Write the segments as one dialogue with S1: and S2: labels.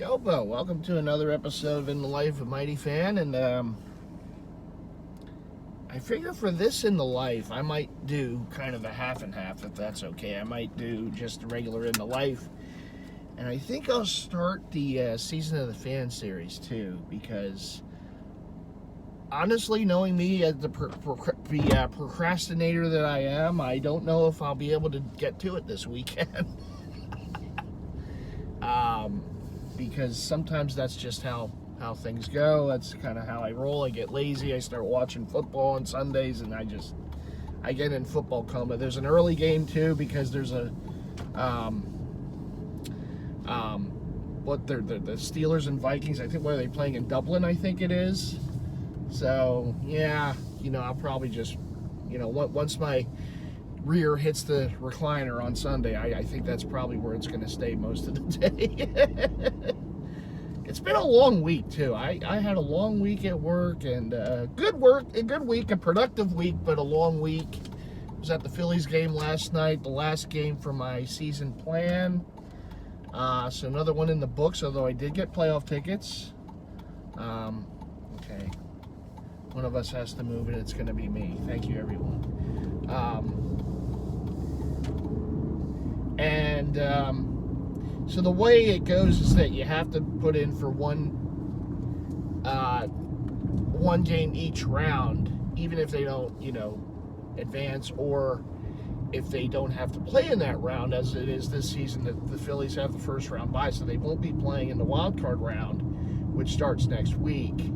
S1: Yobo, welcome to another episode of In the Life of MightyFan, and I figure for this In the Life, I might do kind of a half and half, if that's okay. I might do just a regular In the Life, and I think I'll start the Season of the Fan series too, because honestly, knowing me as the procrastinator that I am, I don't know if I'll be able to get to it this weekend. Because sometimes that's just how things go. That's kind of how I roll. I get lazy. I start watching football on Sundays, and I get in football coma. There's an early game too, because there's a the Steelers and Vikings. I think, where are they playing? In Dublin, I think it is. So yeah, I'll probably just, once my rear hits the recliner on Sunday, I think that's probably where it's going to stay most of the day. It's been a long week too. I had a long week at work, and a good week, a productive week, but a long week. I was at the Phillies game last night, the last game for my season plan. So another one in the books, although I did get playoff tickets. Okay. One of us has to move, and it's going to be me. Thank you, everyone. So the way it goes is that you have to put in for one game each round, even if they don't, advance, or if they don't have to play in that round, as it is this season. That the Phillies have the first round bye, so they won't be playing in the wild card round, which starts next week.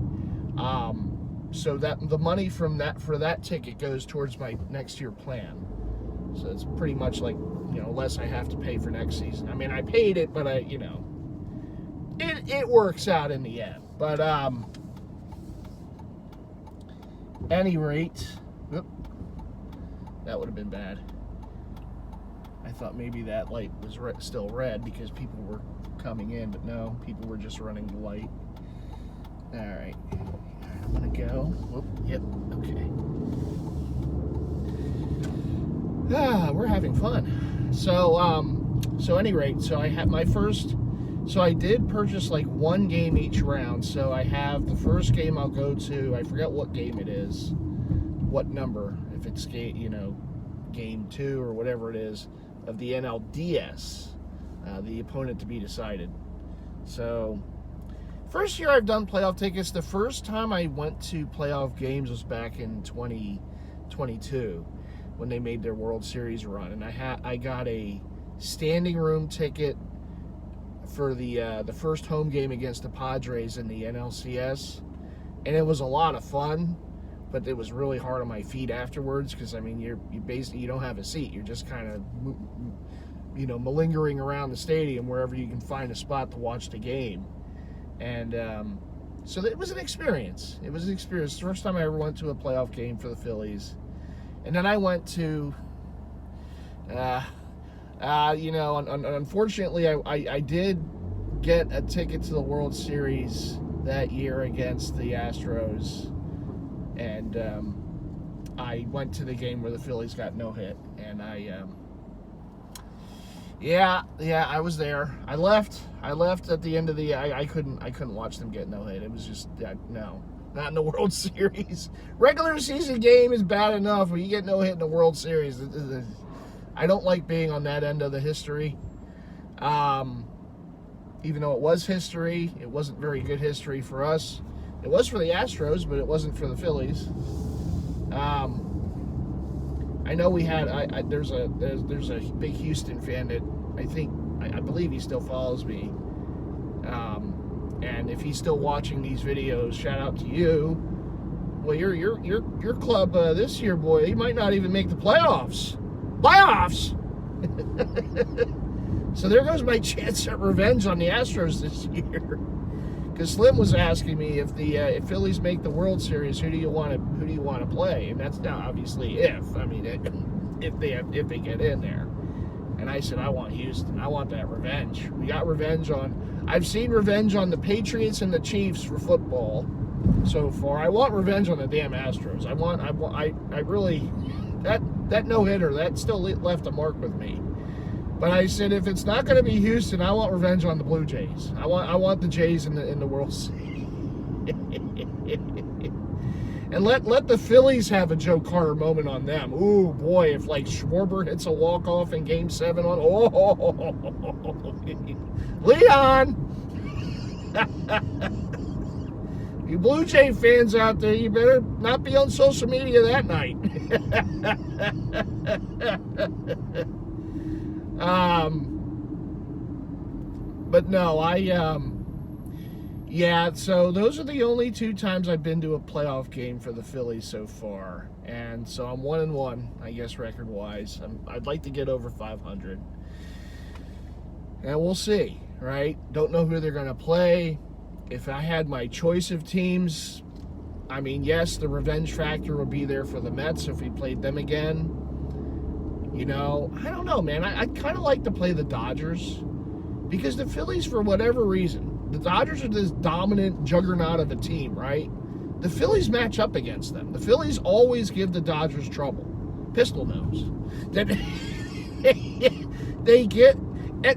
S1: So that the money from that ticket goes towards my next year plan. So it's pretty much like, less I have to pay for next season. I mean, I paid it, but it works out in the end. But any rate, that would have been bad. I thought maybe that light was still red because people were coming in, but no, people were just running the light. All right, I'm gonna go. Whoop, yep, okay. We're having fun. So any rate, so I had my first, so I did purchase like one game each round. So I have the first game I'll go to, I forget what game it is, what number, if it's game 2 or whatever it is, of the NLDS, the opponent to be decided. So first year I've done playoff tickets. The first time I went to playoff games was back in 2022. When they made their World Series run, and I got a standing room ticket for the first home game against the Padres in the NLCS, and it was a lot of fun, but it was really hard on my feet afterwards, because you basically, you don't have a seat. You're just kind of malingering around the stadium wherever you can find a spot to watch the game, and so it was an experience. It was an experience. The first time I ever went to a playoff game for the Phillies. And then I went to, unfortunately, I did get a ticket to the World Series that year against the Astros. And I went to the game where the Phillies got no hit. And I was there. I left at the end of the, I couldn't watch them get no hit. It was just, no. Not in the World Series. Regular season game is bad enough, but you get no hit in the World Series. I don't like being on that end of the history. Even though it was history, it wasn't very good history for us. It was for the Astros, but it wasn't for the Phillies. I know we had. There's a big Houston fan that I believe he still follows me. And if he's still watching these videos, shout out to you. Well, your club this year, boy, he might not even make the playoffs. So there goes my chance at revenge on the Astros this year. Because Slim was asking me, if Phillies make the World Series, who do you want to play? And that's now obviously if they get in there. And I said, I want Houston. I want that revenge. We got revenge I've seen revenge on the Patriots and the Chiefs for football so far. I want revenge on the damn Astros. I really, that no-hitter, that still left a mark with me. But I said, if it's not going to be Houston, I want revenge on the Blue Jays. I want the Jays in the World Series. And let the Phillies have a Joe Carter moment on them. Ooh, boy, if like Schwarber hits a walk-off in Game 7 on... Oh, Leon! You Blue Jay fans out there, you better not be on social media that night. But no, yeah, so those are the only 2 times I've been to a playoff game for the Phillies so far. And so I'm 1-1, I guess, record-wise. I'd like to get over 500. And we'll see, right? Don't know who they're going to play. If I had my choice of teams, I mean, yes, the revenge factor would be there for the Mets if we played them again. You know, I don't know, man. I'd kind of like to play the Dodgers because the Phillies, for whatever reason, the Dodgers are this dominant juggernaut of a team, right? The Phillies match up against them. The Phillies always give the Dodgers trouble. Pistol nose. They get,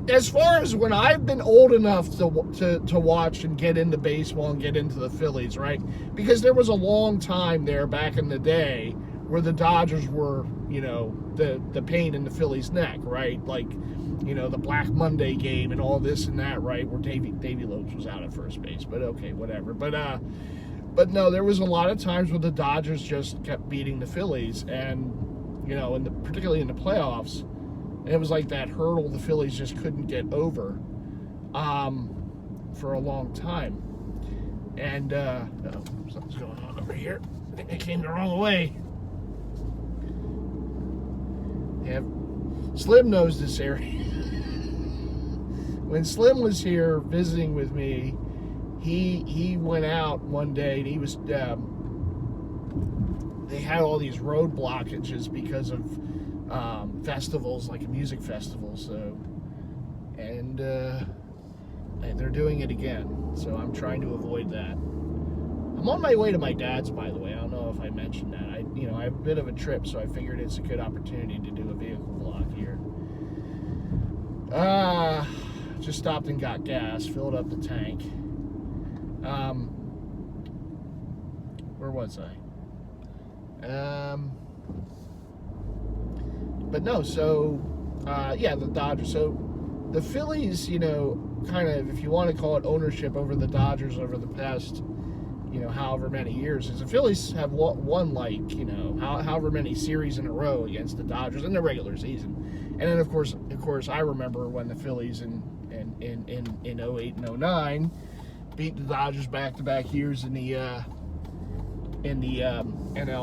S1: as far as when I've been old enough to watch and get into baseball and get into the Phillies, right? Because there was a long time there back in the day where the Dodgers were, you know, the pain in the Phillies' neck, right? Like, you know, the Black Monday game and all this and that, right? Where Davey Lopes was out at first base, but okay, whatever. But no, there was a lot of times where the Dodgers just kept beating the Phillies, and you know, particularly in the playoffs, and it was like that hurdle the Phillies just couldn't get over for a long time. And something's going on over here. I think I came the wrong way. Yeah, Slim knows this area. When Slim was here visiting with me, he went out one day and he was they had all these road blockages because of festivals, like a music festival. So and they're doing it again. So I'm trying to avoid that. I'm on my way to my dad's, by the way. I don't know if I mentioned that. I have a bit of a trip, so I figured it's a good opportunity to do a vehicle vlog here. Just stopped and got gas, filled up the tank. Where was I? But no, so, yeah, the Dodgers. So the Phillies, you know, kind of, if you want to call it ownership over the Dodgers over the past, you know, however many years, is the Phillies have won like, you know, however many series in a row against the Dodgers in the regular season. And then, of course, I remember when the Phillies in 08 and 09 beat the Dodgers back-to-back years in the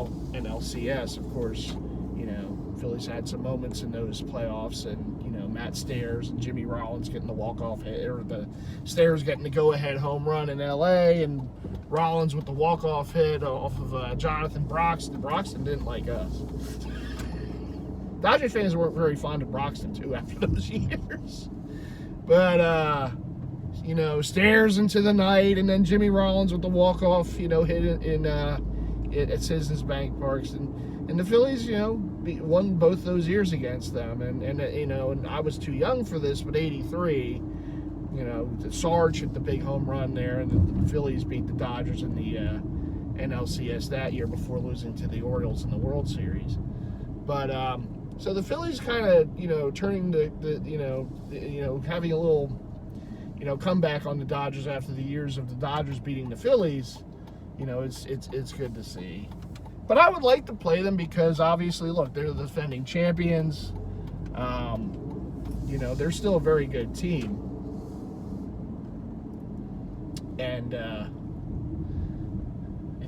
S1: NLCS. Of course, you know, Phillies had some moments in those playoffs, and you know, Matt Stairs and Jimmy Rollins getting the walk-off hit, or the Stairs getting the go-ahead home run in LA, and Rollins with the walk-off hit off of Jonathan Broxton. Broxton didn't like us. Dodger fans weren't very fond of Broxton too after those years. But you know, Stairs into the night, and then Jimmy Rollins with the walk-off, you know, hit at Citizens Bank Parks, and the Phillies, you know, won both those years against them, and you know, and I was too young for this, but '83, you know, Sarge hit the big home run there, and the Phillies beat the Dodgers in the NLCS that year before losing to the Orioles in the World Series. But so the Phillies kind of, you know, turning having a little, you know, comeback on the Dodgers after the years of the Dodgers beating the Phillies, you know, it's good to see. But I would like to play them because obviously, look, they're the defending champions. You know, they're still a very good team. And I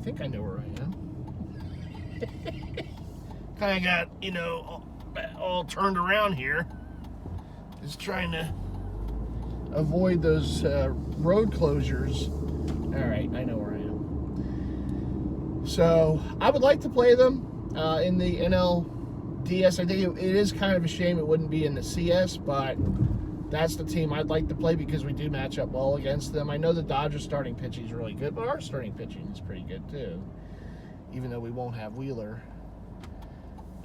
S1: think I know where I am. Kind of got, you know, all turned around here. Just trying to avoid those road closures. All right, I know where I am. So I would like to play them in the NLDS. I think it is kind of a shame it wouldn't be in the CS, but that's the team I'd like to play because we do match up well against them. I know the Dodgers starting pitching is really good, but our starting pitching is pretty good too, even though we won't have Wheeler.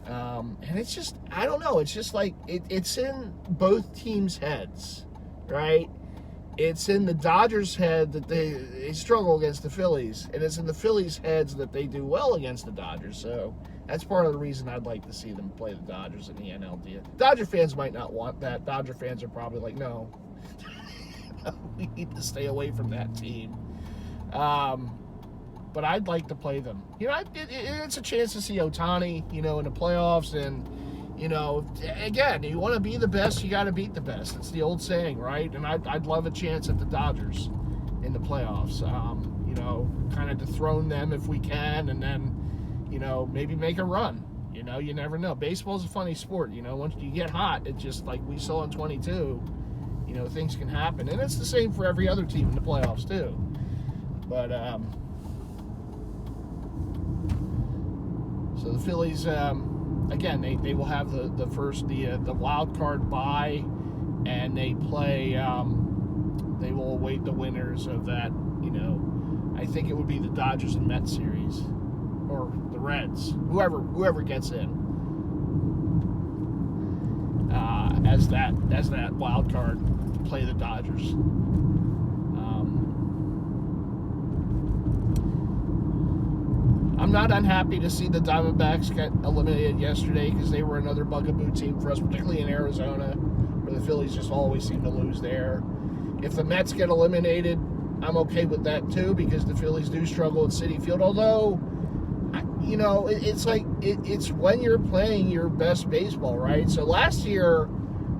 S1: And it's just, I don't know. It's just like, it's in both teams' heads, right? It's in the Dodgers' head that they struggle against the Phillies, and it's in the Phillies' heads that they do well against the Dodgers. So that's part of the reason I'd like to see them play the Dodgers in the NLDS. Dodger fans might not want that. Dodger fans are probably like, no, we need to stay away from that team. But I'd like to play them. You know, it's a chance to see Ohtani, you know, in the playoffs. And, you know, again, you want to be the best, you got to beat the best. It's the old saying, right? And I'd love a chance at the Dodgers in the playoffs. You know, kind of dethrone them if we can, and then, you know, maybe make a run. You know, you never know. Baseball's a funny sport. You know, once you get hot, it's just like we saw in 22, you know, things can happen. And it's the same for every other team in the playoffs, too. But, so the Phillies, again, they will have the wild card bye, and they play. They will await the winners of that. You know, I think it would be the Dodgers and Mets series, or the Reds, whoever gets in as that wild card to play the Dodgers. I'm not unhappy to see the Diamondbacks get eliminated yesterday, because they were another bugaboo team for us, particularly in Arizona, where the Phillies just always seem to lose there. If the Mets get eliminated, I'm okay with that too, because the Phillies do struggle at Citi Field. Although, you know, it's like it's when you're playing your best baseball, right? So last year,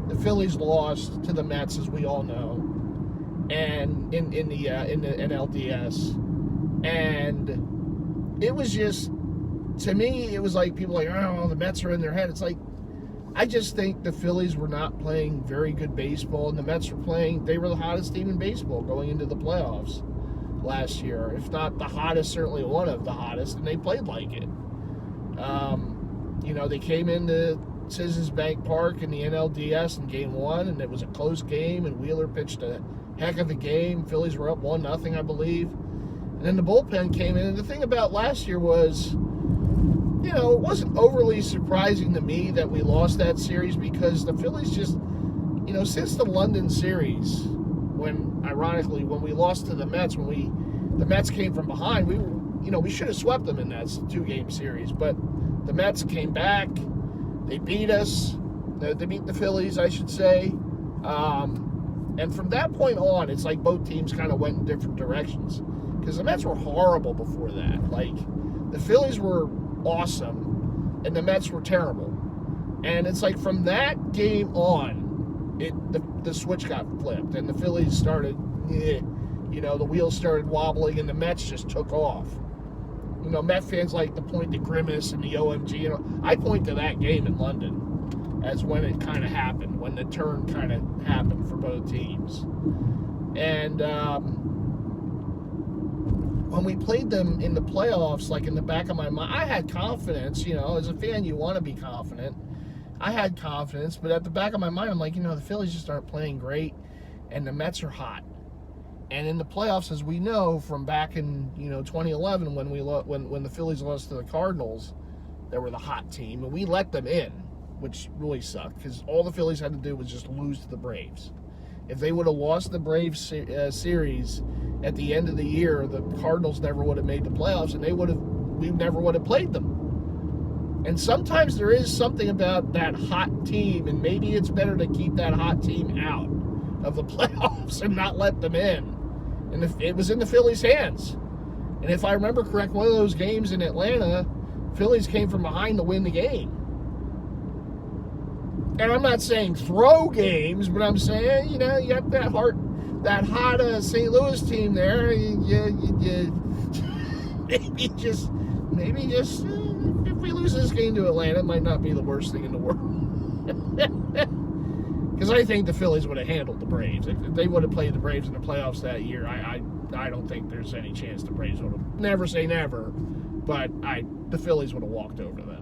S1: the Phillies lost to the Mets, as we all know, and in the NLDS, and it was just, to me, it was like people like, oh, the Mets are in their head. It's like, I just think the Phillies were not playing very good baseball, and the Mets were playing, they were the hottest team in baseball going into the playoffs last year. If not the hottest, certainly one of the hottest, and they played like it. You know, they came into Citizens Bank Park in the NLDS in Game 1, and it was a close game, and Wheeler pitched a heck of a game. Phillies were up 1-0, I believe. And then the bullpen came in. And the thing about last year was, you know, it wasn't overly surprising to me that we lost that series, because the Phillies just, you know, since the London series, when we lost to the Mets, the Mets came from behind, we should have swept them in that 2-game series. But the Mets came back. They beat us. They beat the Phillies, I should say. And from that point on, it's like both teams kind of went in different directions. Because the Mets were horrible before that. Like, the Phillies were awesome, and the Mets were terrible. And it's like from that game on, the switch got flipped, and the Phillies started, you know, the wheels started wobbling, and the Mets just took off. You know, Met fans like to point to Grimace and the OMG. You know, I point to that game in London as when it kind of happened, when the turn kind of happened for both teams. And when we played them in the playoffs, like, in the back of my mind, I had confidence. You know, as a fan, you want to be confident. I had confidence, but at the back of my mind, I'm like, you know, the Phillies just aren't playing great, and the Mets are hot. And in the playoffs, as we know from back in, you know, 2011, when the Phillies lost to the Cardinals, they were the hot team, and we let them in, which really sucked, because all the Phillies had to do was just lose to the Braves. If they would have lost the Braves series at the end of the year, the Cardinals never would have made the playoffs, and we never would have played them. And sometimes there is something about that hot team, and maybe it's better to keep that hot team out of the playoffs and not let them in. And if it was in the Phillies' hands. And if I remember correct, one of those games in Atlanta, Phillies came from behind to win the game. And I'm not saying throw games, but I'm saying, you know, you got that hot St. Louis team there. Maybe just if we lose this game to Atlanta, it might not be the worst thing in the world. Because I think the Phillies would have handled the Braves. If they would have played the Braves in the playoffs that year, I don't think there's any chance the Braves would have. Never say never, but the Phillies would have walked over them.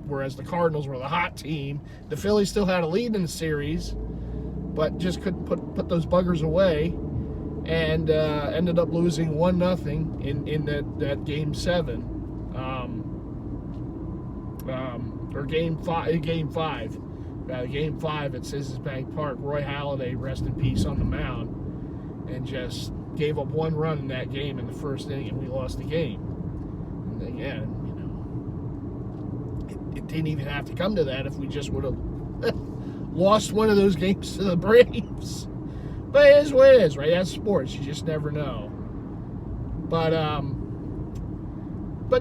S1: Whereas the Cardinals were the hot team. The Phillies still had a lead in the series, but just couldn't put those buggers away, and ended up losing 1-0 in that Game 7. or Game 5. Game 5 at Citizens Bank Park. Roy Halladay, rest in peace, on the mound, and just gave up one run in that game in the first inning, and we lost the game. And again, it didn't even have to come to that if we just would have lost one of those games to the Braves. But it is what it is, right? That's sports. You just never know. But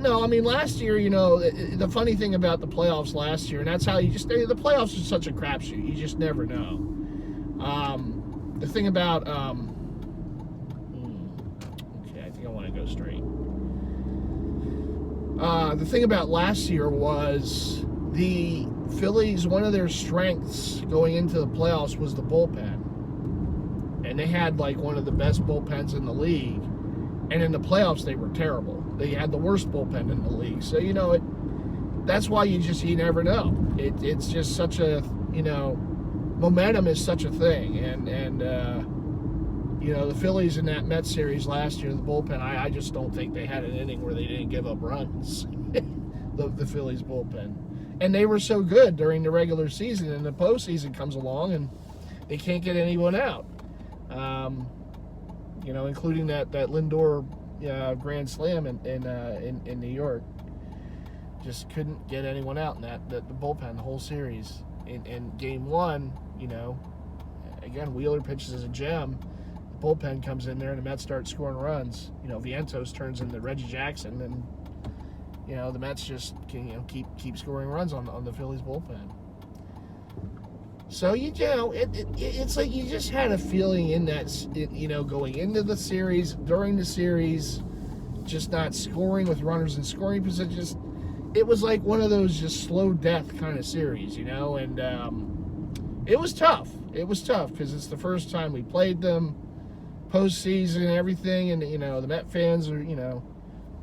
S1: no, I mean, last year, the funny thing about the playoffs last year, and that's how the playoffs are such a crapshoot. You just never know. The thing about, okay, I think I want to go straight. The thing about last year was the Phillies, one of their strengths going into the playoffs was the bullpen. And they had like one of the best bullpens in the league. And in the playoffs, they were terrible. They had the worst bullpen in the league. So, that's why you never know. It's just such a, momentum is such a thing. And the Phillies in that Mets series last year, the bullpen, I just don't think they had an inning where they didn't give up runs. the Phillies bullpen. And they were so good during the regular season, and the postseason comes along, and they can't get anyone out. Including that Lindor grand slam in New York. Just couldn't get anyone out in the bullpen the whole series. In Game 1, again, Wheeler pitches as a gem. The bullpen comes in there, and the Mets start scoring runs. Vientos turns into Reggie Jackson, and the Mets just can keep scoring runs on the Phillies bullpen. So it's like you just had a feeling in that, going into the series, during the series, just not scoring with runners in scoring positions. It was like one of those just slow death kind of series, and it was tough. It was tough because it's the first time we played them, postseason and everything, and the Met fans are,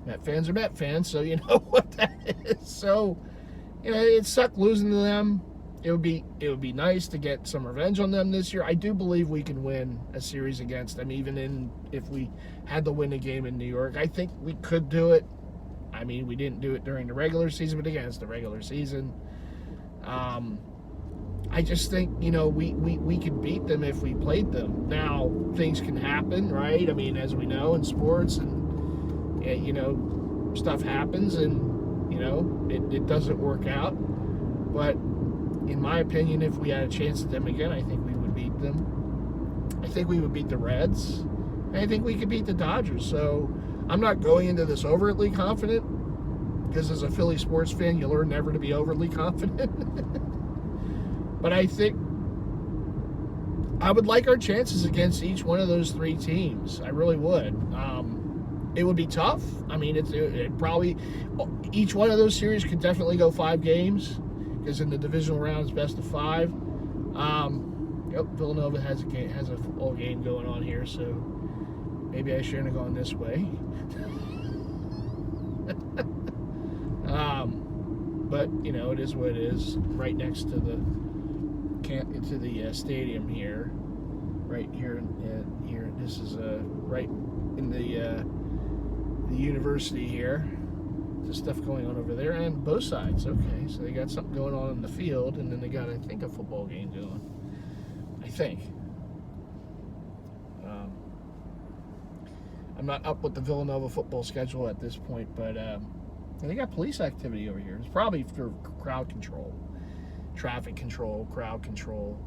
S1: Met fans, so you know what that is. So, it sucked losing to them. It would be nice to get some revenge on them this year. I do believe we can win a series against them, even if we had to win a game in New York. I think we could do it. I mean, we didn't do it during the regular season, but again, it's the regular season. I just think, we could beat them if we played them. Now, things can happen, right? I mean, as we know in sports, and stuff happens, and it doesn't work out. But in my opinion, if we had a chance at them again, I think we would beat them. I think we would beat the Reds. And I think we could beat the Dodgers. So I'm not going into this overtly confident, because as a Philly sports fan, you learn never to be overly confident. But I think I would like our chances against each one of those three teams. I really would. It would be tough. I mean, it probably, each one of those series could definitely go 5 games. Because in the divisional round, it's best of 5. Villanova has a football game going on here, so maybe I shouldn't have gone this way. But it is what it is. Right next to the stadium here, right here. Here, this is right in the university here. There's stuff going on over there, and both sides. Okay, so they got something going on in the field, and then they got, I think, a football game going. I think. I'm not up with the Villanova football schedule at this point, but they got police activity over here. It's probably for crowd control, traffic control, crowd control.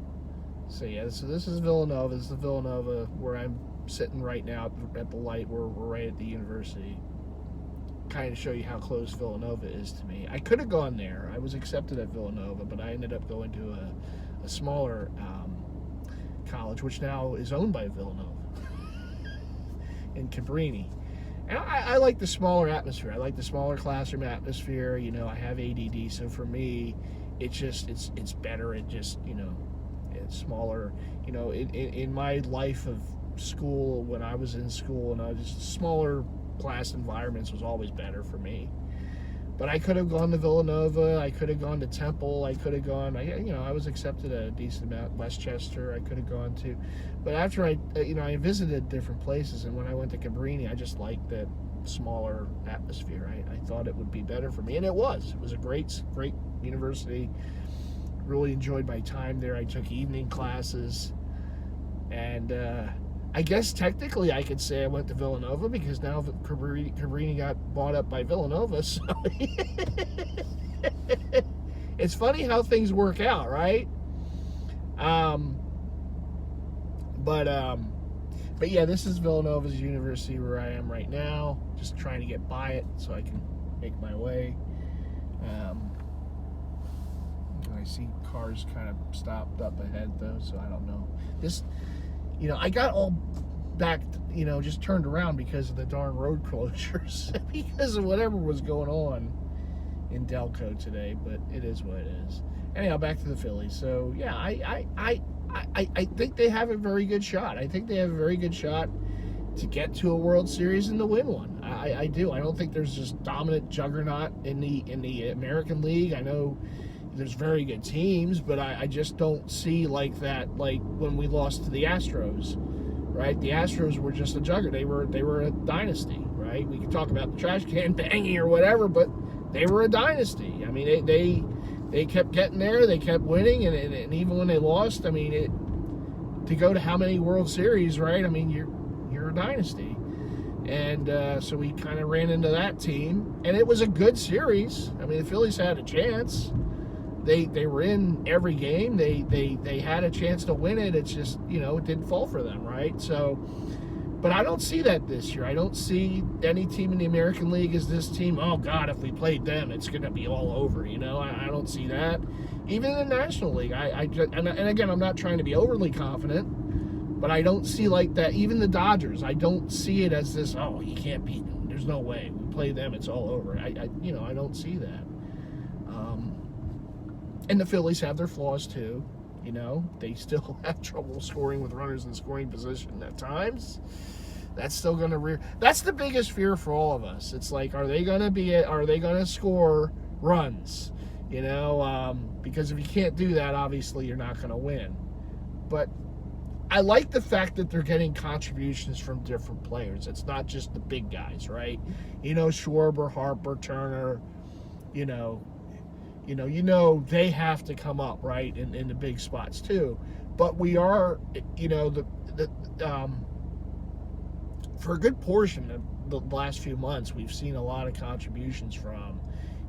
S1: So yeah, so this is Villanova. This is the Villanova where I'm sitting right now at the light. We're right at the university. Kind of show you how close Villanova is to me. I could have gone there. I was accepted at Villanova, but I ended up going to a smaller college, which now is owned by Villanova in Cabrini. And I like the smaller atmosphere. I like the smaller classroom atmosphere. I have ADD, so for me, it's better. It just it's smaller. In my life of school, when I was in school, and I was just smaller class environments was always better for me. But I could have gone to Villanova, I could have gone to Temple, I could have gone, I was accepted at a decent amount, Westchester, I could have gone to. But after I visited different places, and when I went to Cabrini, I just liked that smaller atmosphere. I thought it would be better for me, and it was. It was a great university. Really enjoyed my time there. I took evening classes, and I guess technically I could say I went to Villanova because now Cabrini got bought up by Villanova. So it's funny how things work out, right? But yeah, this is Villanova's university where I am right now. Just trying to get by it so I can make my way. I see cars kind of stopped up ahead though, so I don't know. This, I got all back, just turned around because of the darn road closures, because of whatever was going on in Delco today. But it is what it is. Anyhow, back to the Phillies. So yeah, I think they have a very good shot. I think they have a very good shot to get to a World Series and to win one. I do. I don't think there's just dominant juggernaut in the American League. I know there's very good teams, but I just don't see like that. Like when we lost to the Astros, right? The Astros were just a juggernaut. They were a dynasty, right? We could talk about the trash can banging or whatever, but they were a dynasty. I mean, they kept getting there. They kept winning, and even when they lost, I mean, to go to how many World Series, right? I mean, you're a dynasty, and so we kind of ran into that team, and it was a good series. I mean, the Phillies had a chance. They were in every game. They had a chance to win it. It's just it didn't fall for them, right? So. But I don't see that this year. I don't see any team in the American League as this team. Oh, God, if we played them, it's going to be all over. I don't see that. Even in the National League, and again, I'm not trying to be overly confident, but I don't see like that. Even the Dodgers, I don't see it as this, oh, you can't beat them. There's no way. We play them, it's all over. I don't see that. And the Phillies have their flaws, too. They still have trouble scoring with runners in scoring position at times. That's still going to That's the biggest fear for all of us. It's like, are they going to score runs? Because if you can't do that, obviously you're not going to win. But I like the fact that they're getting contributions from different players. It's not just the big guys, right? Schwarber, Harper, Turner, they have to come up, right, in the big spots too. But we are, for a good portion of the last few months, we've seen a lot of contributions from,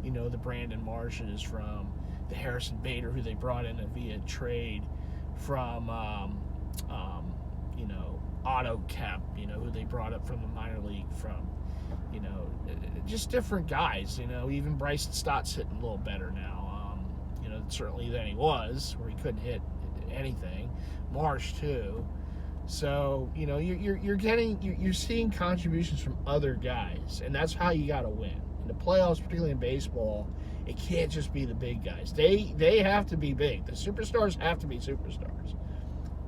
S1: the Brandon Marshes, from the Harrison Bader, who they brought in via trade, from, Otto Kemp, who they brought up from the minor league, from, just different guys, even Bryson Stott's hitting a little better now, certainly than he was, where he couldn't hit anything. Marsh too. So, you're seeing contributions from other guys, and that's how you got to win. In the playoffs, particularly in baseball, it can't just be the big guys. They have to be big. The superstars have to be superstars.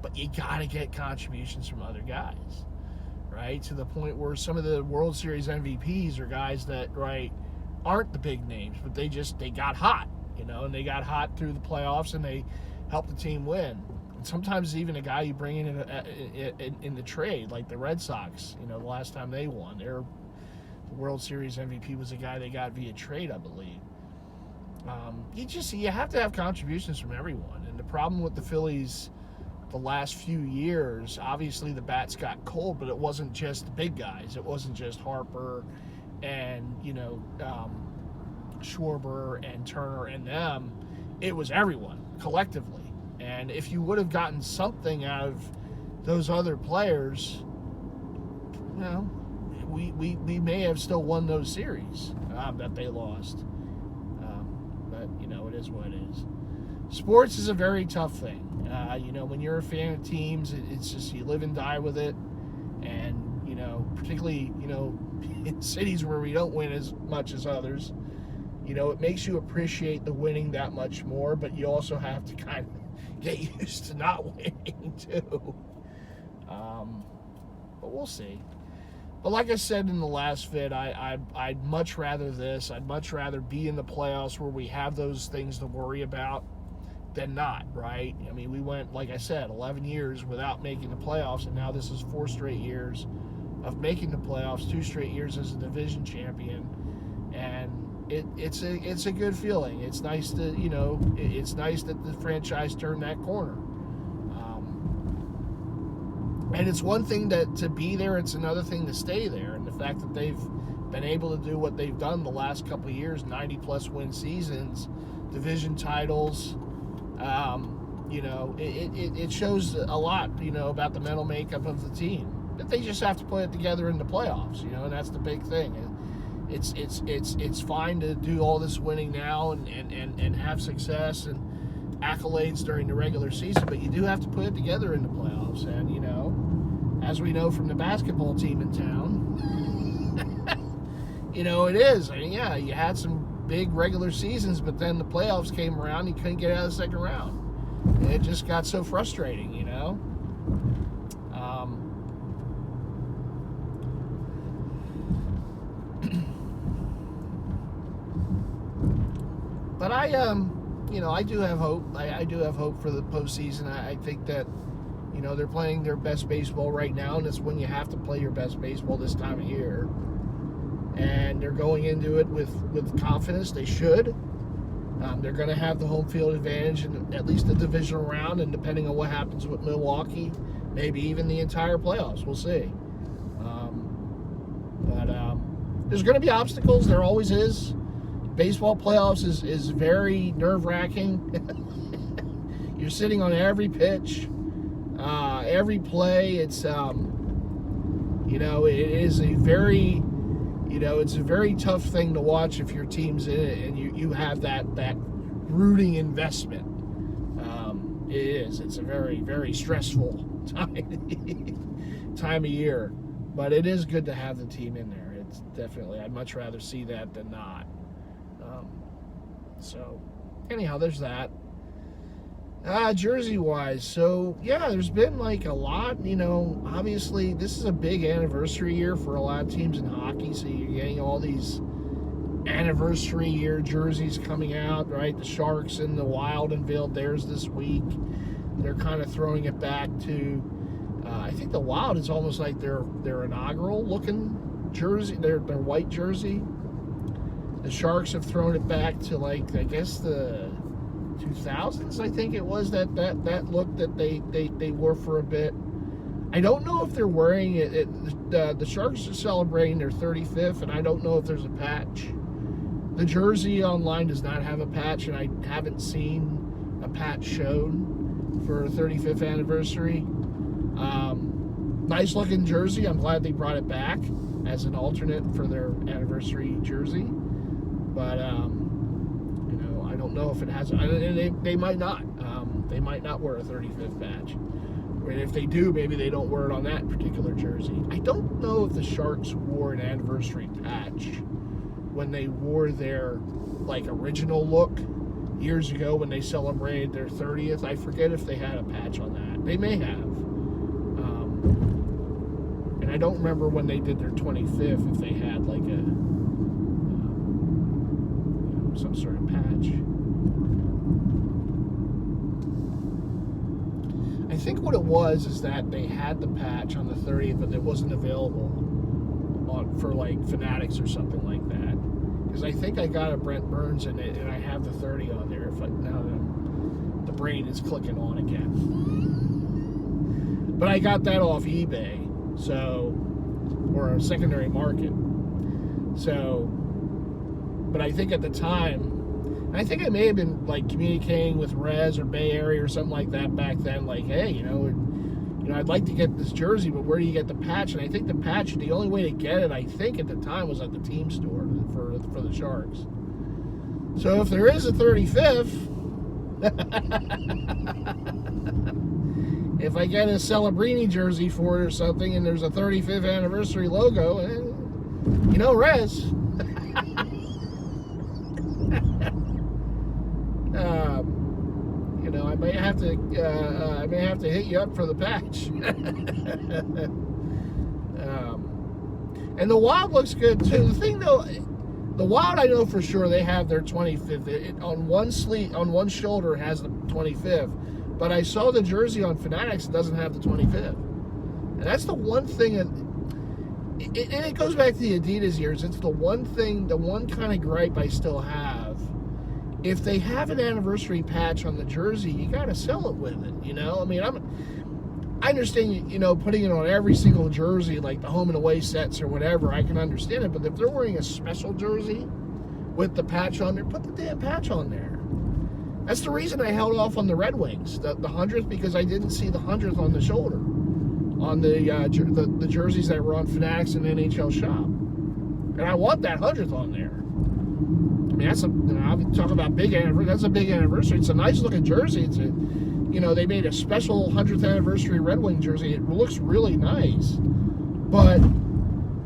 S1: But you got to get contributions from other guys, right? To the point where some of the World Series MVPs are guys that, right, aren't the big names, but they got hot, and they got hot through the playoffs, and they helped the team win. And sometimes even a guy you bring in the trade, like the Red Sox, the last time they won, their World Series MVP was a guy they got via trade, I believe. You have to have contributions from everyone. And the problem with the Phillies the last few years, obviously the bats got cold, but it wasn't just the big guys. It wasn't just Harper and, Schwarber and Turner and them. It was everyone collectively. And if you would have gotten something out of those other players, we may have still won those series that they lost. But, it is what it is. Sports is a very tough thing. When you're a fan of teams, it's just you live and die with it. And, particularly, in cities where we don't win as much as others, it makes you appreciate the winning that much more, but you also have to kind of get used to not winning too. But we'll see. But like I said in the last vid, I'd much rather this. I'd much rather be in the playoffs where we have those things to worry about than not, right? I mean, we went, like I said, 11 years without making the playoffs, and now this is 4 straight years of making the playoffs 2 straight years as a division champion, and it's a good feeling. It's nice to, you know, it's nice that the franchise turned that corner. And it's one thing to be there, it's another thing to stay there. And the fact that they've been able to do what they've done the last couple of years, 90-plus win seasons, division titles, you know, it shows a lot, you know, about the mental makeup of the team. But they just have to put it together in the playoffs, you know, and that's the big thing. It's fine to do all this winning now and have success and accolades during the regular season, but you do have to put it together in the playoffs. And, you know, as we know from the basketball team in town, you know, it is. I mean, yeah, you had some big regular seasons, but then the playoffs came around, you couldn't get out of the second round. And it just got so frustrating, you know. But you know, I do have hope. I do have hope for the postseason. I think that, you know, they're playing their best baseball right now, and it's when you have to play your best baseball this time of year. And they're going into it with confidence. They should. They're going to have the home field advantage in at least the divisional round, and depending on what happens with Milwaukee, maybe even the entire playoffs. We'll see. But there's going to be obstacles. There always is. Baseball playoffs is very nerve-wracking. You're sitting on every pitch, every play. It's you know, it is a very, you know, it's a very tough thing to watch if your team's in it and you have that rooting investment. It is. It's a very, very stressful time of year, but it is good to have the team in there. It's definitely, I'd much rather see that than not. So, anyhow, there's that. Jersey-wise, so, yeah, there's been, like, a lot, you know, obviously, this is a big anniversary year for a lot of teams in hockey, so you're getting all these anniversary year jerseys coming out, right? The Sharks and the Wild unveiled theirs this week. They're kind of throwing it back to, I think the Wild is almost like their inaugural-looking jersey, their white jersey. The Sharks have thrown it back to, like, I guess the 2000s, I think it was, that look that they wore for a bit. I don't know if they're wearing it. The Sharks are celebrating their 35th, and I don't know if there's a patch. The jersey online does not have a patch, and I haven't seen a patch shown for a 35th anniversary. Nice looking jersey. I'm glad they brought it back as an alternate for their anniversary jersey. But, you know, I don't know if it has, they might not. They might not wear a 35th badge. And if they do, maybe they don't wear it on that particular jersey. I don't know if the Sharks wore an anniversary patch when they wore their, like, original look years ago when they celebrated their 30th. I forget if they had a patch on that. They may have. And I don't remember when they did their 25th if they had, like, some sort of patch. I think what it was is that they had the patch on the 30th, but it wasn't available for like Fanatics or something like that. Because I think I got a Brent Burns in it, and I have the 30 on there. Now the brain is clicking on again. But I got that off eBay, so, or a secondary market. So, but I think at the time, I think I may have been like communicating with Rez or Bay Area or something like that back then, like, hey, you know, I'd like to get this jersey, but where do you get the patch? And I think the patch, the only way to get it, I think at the time, was at the team store for the Sharks. So if there is a 35th, if I get a Celebrini jersey for it or something, and there's a 35th anniversary logo, you know, Rez. You know, I may have to hit you up for the patch. And the Wild looks good too. The thing though, the Wild, I know for sure they have their 25th. On one sleeve, on one shoulder, has the 25th. But I saw the jersey on Fanatics, it doesn't have the 25th. And that's the one thing that, and it goes back to the Adidas years. It's the one kind of gripe I still have. If they have an anniversary patch on the jersey, you got to sell it with it. You know, I mean, I understand, you know, putting it on every single jersey, like the home and away sets or whatever, I can understand it. But if they're wearing a special jersey with the patch on there, put the damn patch on there. That's the reason I held off on the Red Wings, the 100th, because I didn't see the 100th on the shoulder, on the jerseys that were on Fanatics and NHL Shop. And I want that 100th on there. I mean, that's I'm talking about big anniversary. That's a big anniversary. It's a nice looking jersey. It's a, you know, they made a special 100th anniversary Red Wing jersey. It looks really nice. But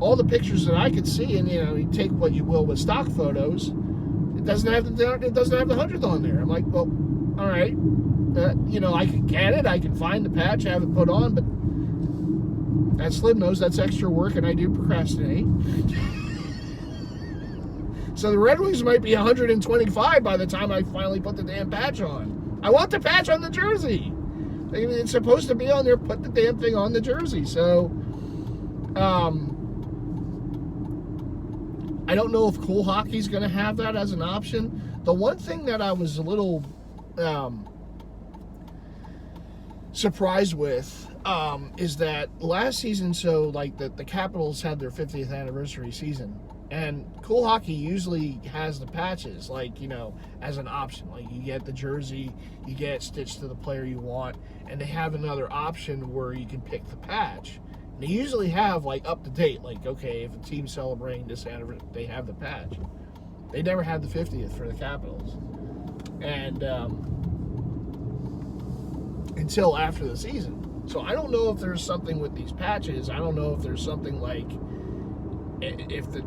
S1: all the pictures that I could see, and, you know, you take what you will with stock photos, it doesn't have the 100th on there. I'm like, well, all right, you know, I can get it. I can find the patch, have it put on, but as Slim knows, that's extra work, and I do procrastinate. So the Red Wings might be 125 by the time I finally put the damn patch on. I want the patch on the jersey. It's supposed to be on there. Put the damn thing on the jersey. So, I don't know if Cool Hockey's going to have that as an option. The one thing that I was a little surprised with is that last season, so like the Capitals had their 50th anniversary season. And Cool Hockey usually has the patches, like, you know, as an option. Like, you get the jersey, you get it stitched to the player you want, and they have another option where you can pick the patch. And they usually have, like, up to date, like, okay, if a team's celebrating this anniversary, they have the patch. They never had the 50th for the Capitals. And until after the season. So I don't know if there's something with these patches. I don't know if there's something like, if the,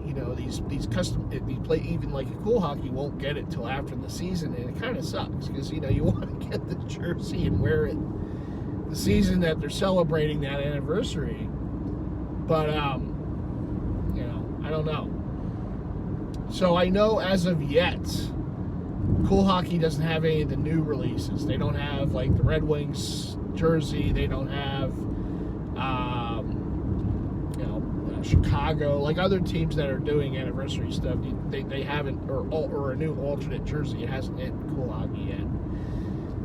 S1: you know, these custom, even like a Cool Hockey won't get it till after the season, and it kind of sucks because, you know, you want to get the jersey and wear it the season that they're celebrating that anniversary. But you know, I don't know. So I know as of yet, Cool Hockey doesn't have any of the new releases. They don't have like the Red Wings jersey. They don't have Chicago, like other teams that are doing anniversary stuff. They haven't, or a new alternate jersey. It hasn't hit Cool Hockey yet.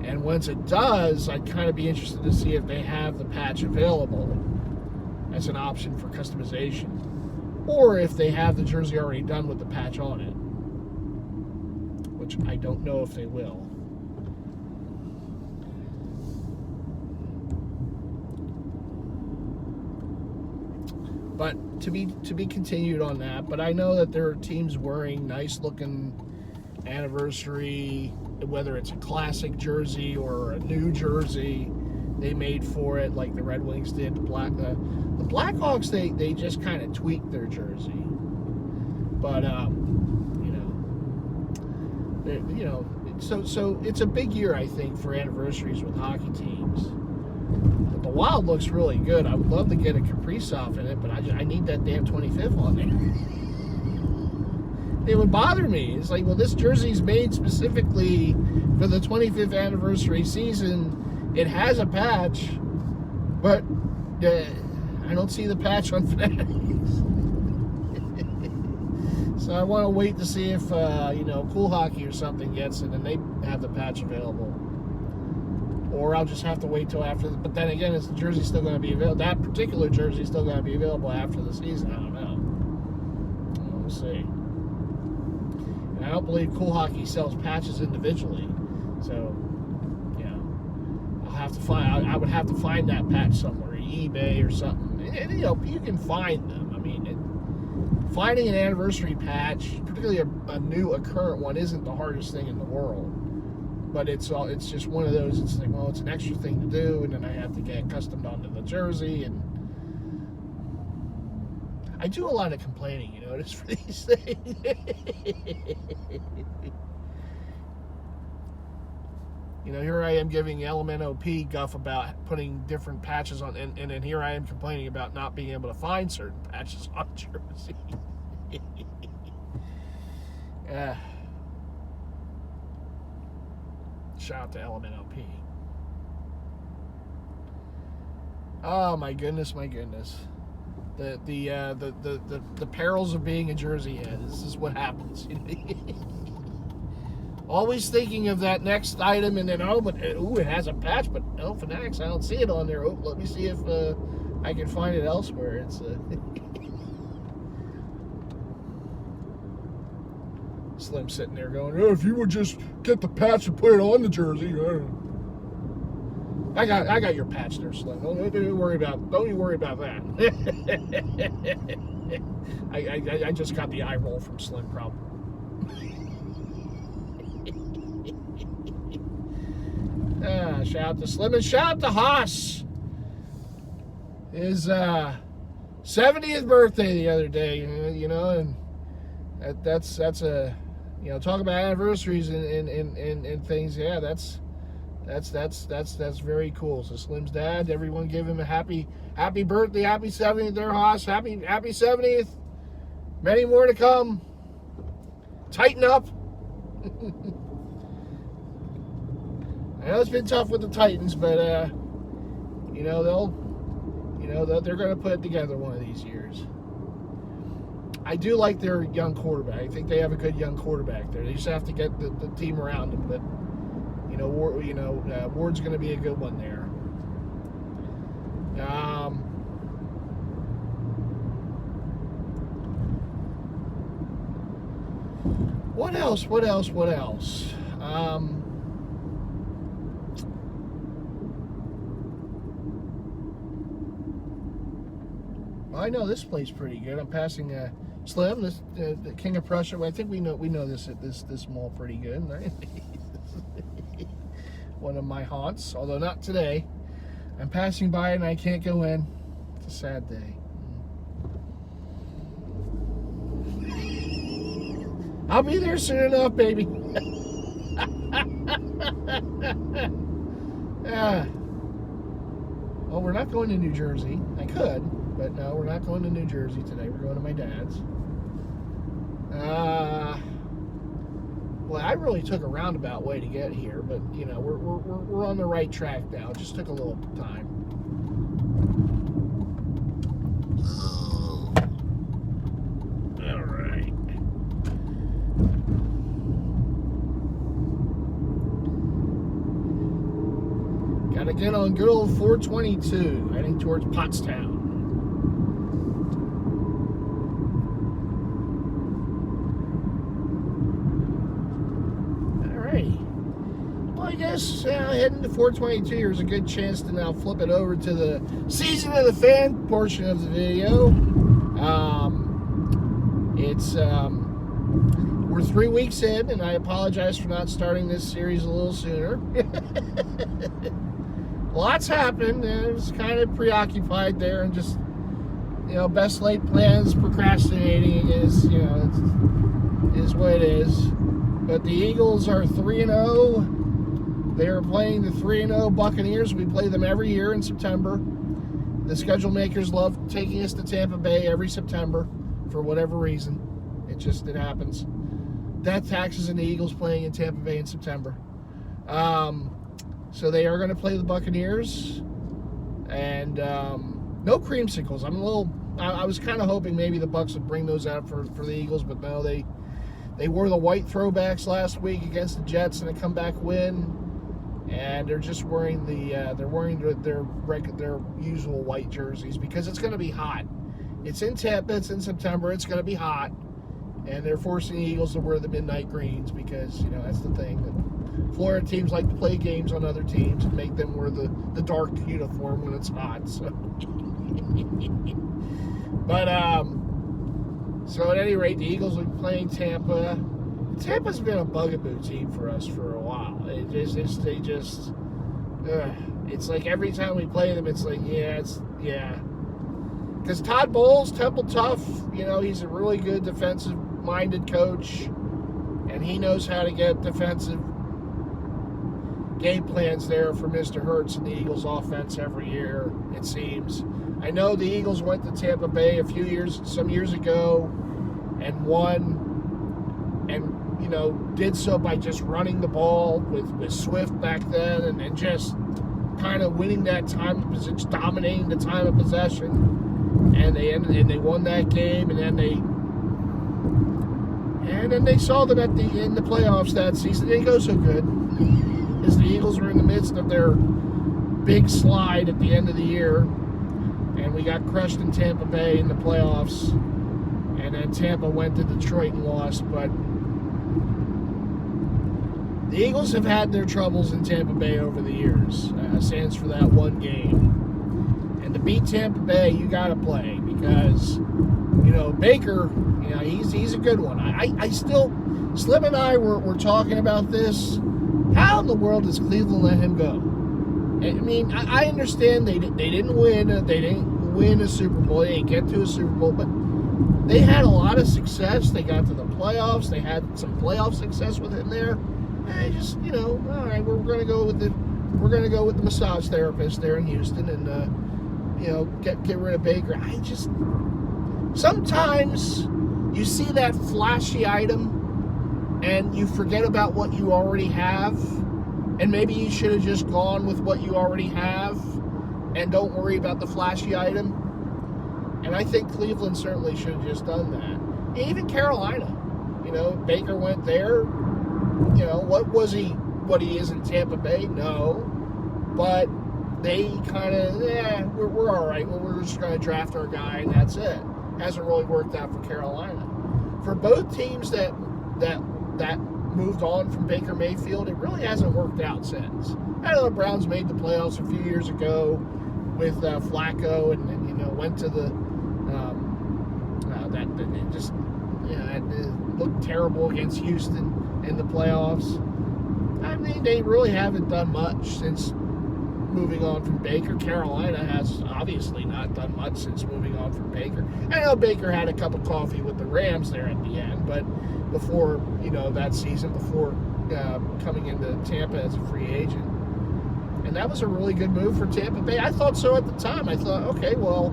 S1: And once it does, I'd kind of be interested to see if they have the patch available as an option for customization, or if they have the jersey already done with the patch on it, which I don't know if they will. But to be continued on that. But I know that there are teams wearing nice looking anniversary, whether it's a classic jersey or a new jersey they made for it, like the Red Wings did. The Blackhawks, they just kind of tweaked their jersey. But so it's a big year, I think, for anniversaries with hockey teams. But the Wild looks really good. I would love to get a Kaprizov in it, but I need that damn 25th on there. It would bother me. It's like, well, this jersey's made specifically for the 25th anniversary season. It has a patch, but I don't see the patch on Fanatics. So I want to wait to see if Cool Hockey or something gets it and they have the patch available. Or I'll just have to wait till after. But then again, is the jersey still going to be available? That particular jersey is still going to be available after the season. I don't know. We'll see. And I don't believe Cool Hockey sells patches individually. So, I'll have to find. I would have to find that patch somewhere, eBay or something. And you can find them. I mean, finding an anniversary patch, particularly a current one, isn't the hardest thing in the world. But it's just one of those. It's like, well, it's an extra thing to do, and then I have to get accustomed onto the jersey, and I do a lot of complaining, you notice, for these things. Here I am giving LMNOP guff about putting different patches on, and then here I am complaining about not being able to find certain patches on jersey. Shout out to LMNOP. Oh, my goodness. the perils of being a Jersey head. This is what happens. Always thinking of that next item, and then it has a patch, but no, Fanatics, I don't see it on there. Oh, let me see if I can find it elsewhere. It's Slim sitting there going, "Oh, if you would just get the patch and put it on the jersey." I got your patch there, Slim. Don't you worry about that. I just got the eye roll from Slim, probably. Shout out to Slim and shout out to Haas. His 70th birthday the other day, and that's a, talk about anniversaries and things. Yeah, that's very cool. So Slim's dad, everyone give him a happy birthday, happy 70th there, Haas. Happy 70th. Many more to come. Tighten up. I know it's been tough with the Titans, but they're going to put it together one of these years. I do like their young quarterback. I think they have a good young quarterback there. They just have to get the team around him, but Ward's going to be a good one there. What else? I know this place pretty good. I'm passing Slim, the King of Prussia. I think we know this at this mall pretty good, right? One of my haunts, although not today. I'm passing by and I can't go in. It's a sad day. I'll be there soon enough, baby. Well, we're not going to New Jersey. I could, but no, we're not going to New Jersey today. We're going to my dad's. Well, I really took a roundabout way to get here, but we're on the right track now. It just took a little time. All right. Gotta get on good old 422, heading towards Pottstown. I guess heading to 422, here's a good chance to now flip it over to the Season of the Fan portion of the video. We're 3 weeks in, and I apologize for not starting this series a little sooner. Lots happened, and I was kind of preoccupied there, and just, best laid plans, procrastinating is what it is. But the Eagles are 3-0. They are playing the 3-0 Buccaneers. We play them every year in September. The schedule makers love taking us to Tampa Bay every September for whatever reason. It happens. Death taxes and the Eagles playing in Tampa Bay in September. So they are going to play the Buccaneers. And no creamsicles. I was kind of hoping maybe the Bucs would bring those out for the Eagles, but no, they wore the white throwbacks last week against the Jets in a comeback win. And they're just wearing their usual white jerseys because it's going to be hot. It's in Tampa. It's in September. It's going to be hot, and they're forcing the Eagles to wear the midnight greens because that's the thing. That Florida teams like to play games on other teams and make them wear the dark uniform when it's hot. So, but so at any rate, the Eagles will be playing Tampa. Tampa's been a bugaboo team for us for a while. It's like every time we play them, it's like, yeah. Because Todd Bowles, Temple Tough, he's a really good defensive-minded coach, and he knows how to get defensive game plans there for Mr. Hurts and the Eagles' offense every year, it seems. I know the Eagles went to Tampa Bay some years ago and won, and did so by just running the ball with Swift back then and just kind of winning that time of possession, dominating the time of possession. and they won that game, and then they saw them in the playoffs that season. They didn't go so good, as the Eagles were in the midst of their big slide at the end of the year, and we got crushed in Tampa Bay in the playoffs, and then Tampa went to Detroit and lost. But the Eagles have had their troubles in Tampa Bay over the years, sans for that one game. And to beat Tampa Bay, you got to play, because, Baker, he's a good one. I still, Slim and I were talking about this. How in the world does Cleveland let him go? I mean, I understand they didn't win a Super Bowl. They didn't get to a Super Bowl, but they had a lot of success. They got to the playoffs. They had some playoff success with him there. And they just, all right, we're going to go with the massage therapist there in Houston, and get rid of Baker. Sometimes you see that flashy item and you forget about what you already have, and maybe you should have just gone with what you already have and don't worry about the flashy item. And I think Cleveland certainly should have just done that. Even Carolina, Baker went there. What he is in Tampa Bay? No. But they kind of, we're all right. Well, we're just going to draft our guy, and that's it. Hasn't really worked out for Carolina. For both teams that moved on from Baker Mayfield, it really hasn't worked out since. I know the Browns made the playoffs a few years ago with Flacco, and went to the it looked terrible against Houston in the playoffs. I mean, they really haven't done much since moving on from Baker. Carolina has obviously not done much since moving on from Baker. I know Baker had a cup of coffee with the Rams there at the end, but before, that season, before coming into Tampa as a free agent. And that was a really good move for Tampa Bay. I thought so at the time. I thought, okay, well,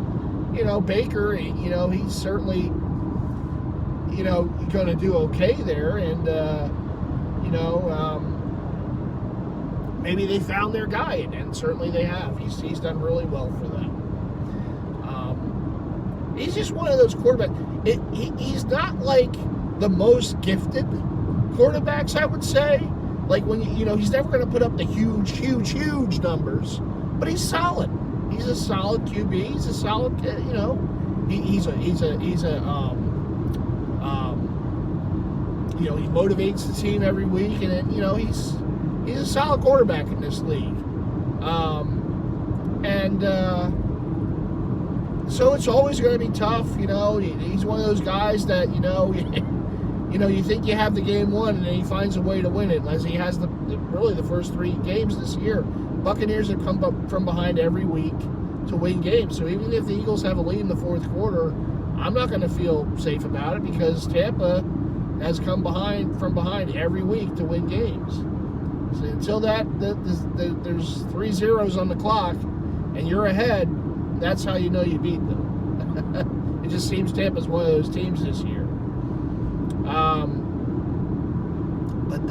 S1: Baker, he's certainly, going to do okay there. And, maybe they found their guy, and certainly they have. He's done really well for them. He's just one of those quarterbacks. He's not like the most gifted quarterbacks, I would say. Like when he's never going to put up the huge numbers, but he's solid. He's a solid QB. He's a solid kid. He motivates the team every week, and then he's a solid quarterback in this league. So it's always going to be tough. He's one of those guys that you think you have the game won, and then he finds a way to win it, as he has really the first 3 games this year. Buccaneers have come up from behind every week to win games. So even if the Eagles have a lead in the fourth quarter, I'm not going to feel safe about it, because Tampa has come from behind every week to win games. So until there's 3 zeros on the clock and you're ahead, that's how you know you beat them. It just seems Tampa's one of those teams this year. But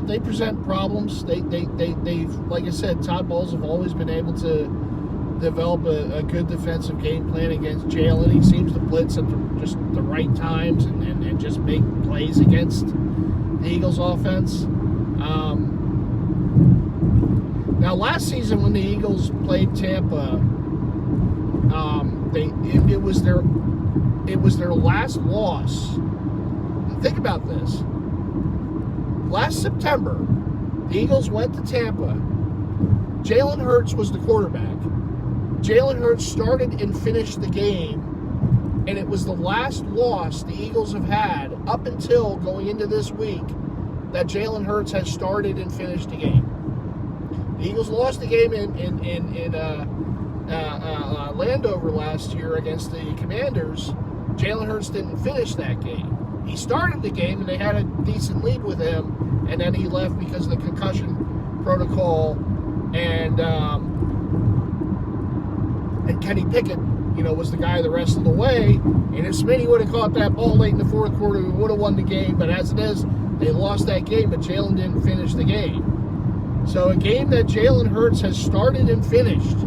S1: they present problems. They've, like I said, Todd Bowles have always been able to develop a good defensive game plan against Jalen. He seems to blitz at just the right times and just make plays against the Eagles' offense. Now, last season when the Eagles played Tampa, it was their last loss. Think about this. Last September, the Eagles went to Tampa. Jalen Hurts was the quarterback. Jalen Hurts started and finished the game, and it was the last loss the Eagles have had up until going into this week that Jalen Hurts has started and finished the game. The Eagles lost the game in Landover last year against the Commanders. Jalen Hurts didn't finish that game. He started the game, and they had a decent lead with him, and then he left because of the concussion protocol. And Kenny Pickett, was the guy the rest of the way. And if Smitty would have caught that ball late in the fourth quarter, we would have won the game. But as it is, they lost that game, but Jalen didn't finish the game. So a game that Jalen Hurts has started and finished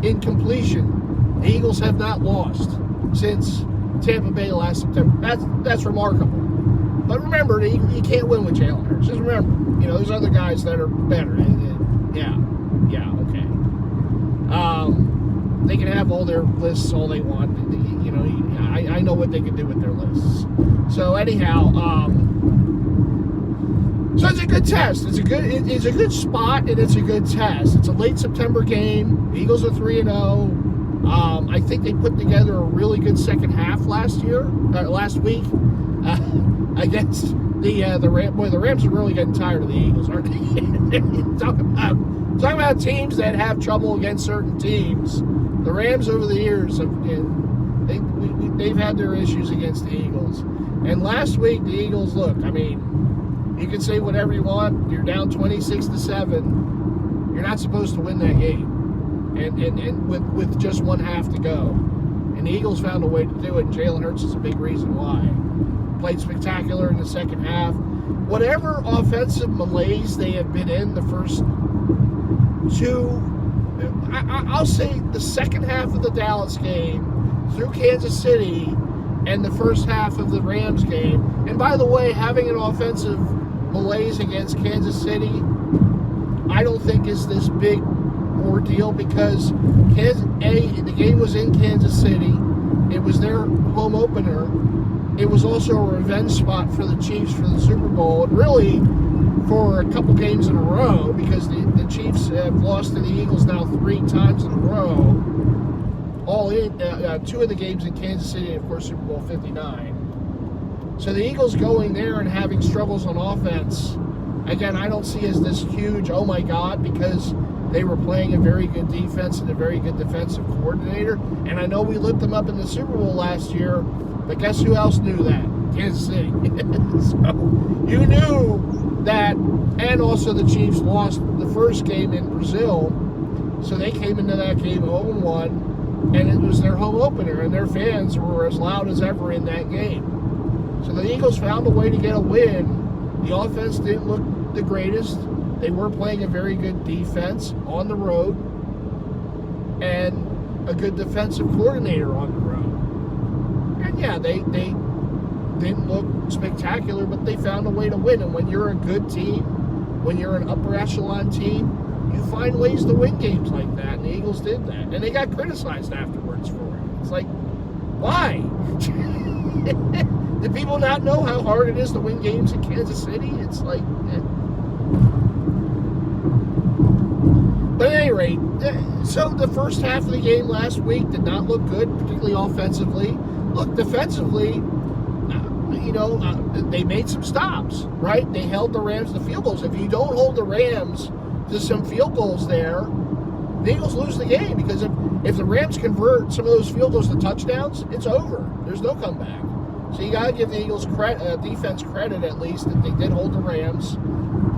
S1: in completion The Eagles have not lost since Tampa Bay last September. That's remarkable. But remember, you can't win with Jalen Hurts. Just remember, there's other guys that are better. Yeah, okay. They can have all their lists all they want. I know what they can do with their lists. So anyhow, so it's a good test. It's a good spot, and it's a good test. It's a late September game. The Eagles are 3-0. I think they put together a really good second half last week against the Rams. Boy, the Rams are really getting tired of the Eagles, aren't they? Talking about teams that have trouble against certain teams. The Rams over the years they've had their issues against the Eagles. And last week the Eagles, look, you can say whatever you want. You're down 26-7. You're not supposed to win that game. And with just one half to go. And the Eagles found a way to do it, and Jalen Hurts is a big reason why. Played spectacular in the second half. Whatever offensive malaise they have been in the first two, I'll say the second half of the Dallas game through Kansas City and the first half of the Rams game. And by the way, having an offensive malaise against Kansas City, I don't think is this big ordeal because the game was in Kansas City. It was their home opener. It was also a revenge spot for the Chiefs for the Super Bowl, and really for a couple games in a row because the Chiefs have lost to the Eagles now 3 times in a row. All in 2 of the games in Kansas City, and of course Super Bowl 59. So the Eagles going there and having struggles on offense, again, I don't see as this huge, oh my God, because they were playing a very good defense and a very good defensive coordinator. And I know we lit them up in the Super Bowl last year, but guess who else knew that? Kansas City. So you knew that, and also the Chiefs lost the first game in Brazil, so they came into that game 0-1, and it was their home opener, and their fans were as loud as ever in that game. So the Eagles found a way to get a win. The offense didn't look the greatest. They were playing a very good defense on the road, and a good defensive coordinator on the road. And yeah, they didn't look spectacular, but they found a way to win. And when you're a good team, when you're an upper echelon team, you find ways to win games like that. And the Eagles did that. And they got criticized afterwards for it. It's like, why? Did people not know how hard it is to win games in Kansas City? It's like, But at any rate, so the first half of the game last week did not look good, particularly offensively. Look, defensively, they made some stops, right? They held the Rams to field goals. If you don't hold the Rams to some field goals there, the Eagles lose the game, because if the Rams convert some of those field goals to touchdowns, it's over. There's no comeback. So you got to give the Eagles defense credit, at least, that they did hold the Rams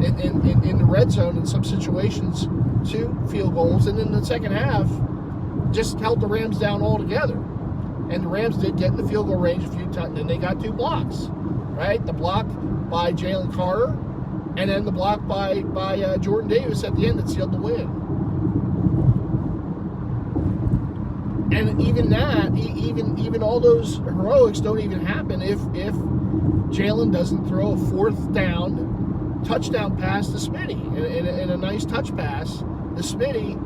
S1: in the red zone in some situations to field goals. And in the second half, just held the Rams down altogether. And the Rams did get in the field goal range a few times, and they got 2 blocks, right? The block by Jalen Carter, and then the block by Jordan Davis at the end that sealed the win. And even that, even all those heroics don't even happen if Jalen doesn't throw a 4th down touchdown pass to Smitty, and a nice touch pass to Smitty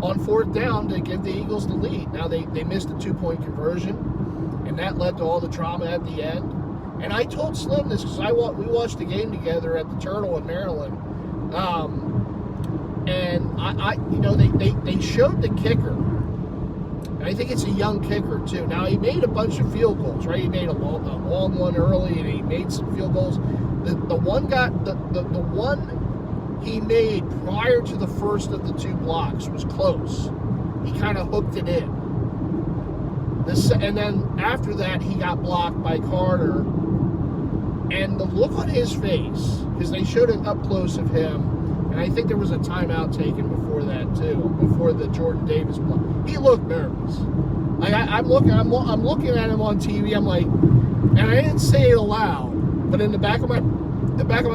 S1: on 4th down to give the Eagles the lead. Now they missed a 2-point conversion, and that led to all the drama at the end. And I told Slim this because we watched the game together at the Turtle in Maryland, and they showed the kicker. And I think it's a young kicker too. Now he made a bunch of field goals, right? He made a long one early, and he made some field goals. The one he made prior to the first of the 2 blocks was close. He kind of hooked it in. And then after that, he got blocked by Carter. And the look on his face, because they showed it up close of him, and I think there was a timeout taken before that too, before the Jordan Davis block. He looked nervous. I'm looking at him on TV. I'm like, and I didn't say it aloud, but in the back of my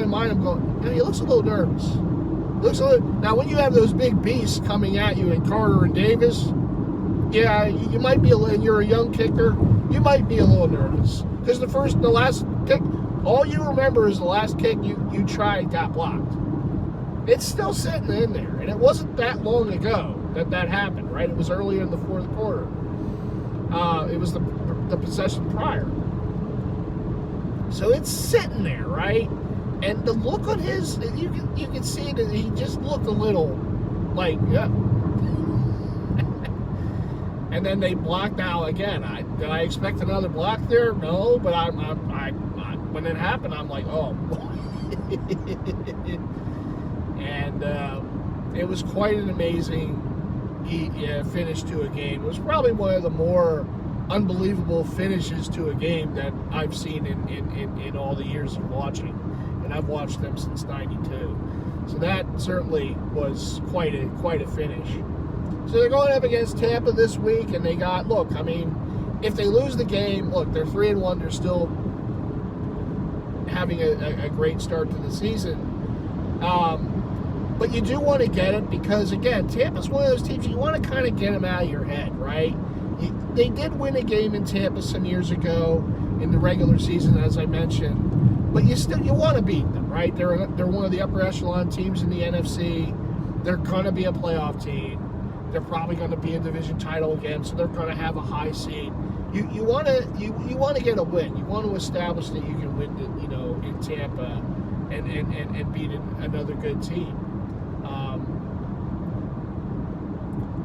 S1: mind, I'm going, he looks a little nervous. Now, when you have those big beasts coming at you in Carter and Davis, yeah, you might be you're a young kicker, you might be a little nervous. Because the last kick, all you remember is the last kick you tried got blocked. It's still sitting in there, and it wasn't that long ago that happened, right? It was earlier in the fourth quarter. It was the possession prior. So it's sitting there, right? And the look on his, you can see that he just looked a little like, yeah. And then they blocked out again. Did I expect another block there? No, but I when it happened, I'm like, oh. And it was quite an amazing finish to a game. It was probably one of the more unbelievable finishes to a game that I've seen in all the years of watching, and I've watched them since '92. So that certainly was quite a finish. So they're going up against Tampa this week, and they got, look, I mean, if they lose the game, look, they're 3-1. They're still having a great start to the season. But you do want to get it because, again, Tampa's one of those teams you want to kind of get them out of your head, right? They did win a game in Tampa some years ago in the regular season, as I mentioned. But you want to beat them, right? They're one of the upper echelon teams in the NFC. They're going to be a playoff team. They're probably going to be a division title again, so they're going to have a high seed. You want to get a win. You want to establish that you can win, in Tampa and beat another good team.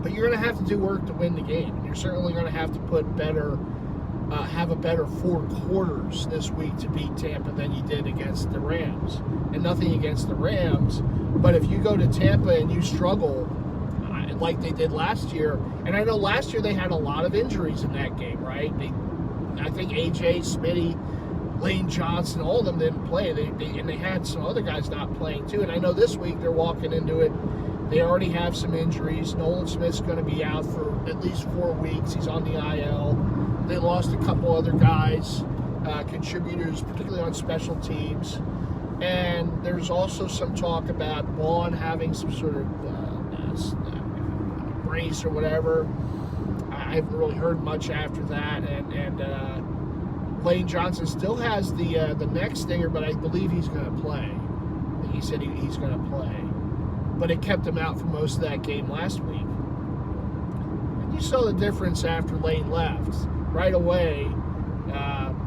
S1: But you're going to have to do work to win the game. And you're certainly going to have to have a better 4 quarters this week to beat Tampa than you did against the Rams. And nothing against the Rams, but if you go to Tampa and you struggle like they did last year, and I know last year they had a lot of injuries in that game, right? I think AJ, Smitty, Lane Johnson, all of them didn't play. They had some other guys not playing too. And I know this week they're walking into it. They already have some injuries. Nolan Smith's going to be out for at least 4 weeks. He's on the IL. They lost a couple other guys, contributors, particularly on special teams. And there's also some talk about Vaughn having some sort of brace or whatever. I haven't really heard much after that. And Lane Johnson still has the neck stinger, but I believe he's going to play. He said he's going to play. But it kept him out for most of that game last week. And you saw the difference after Lane left. Right away,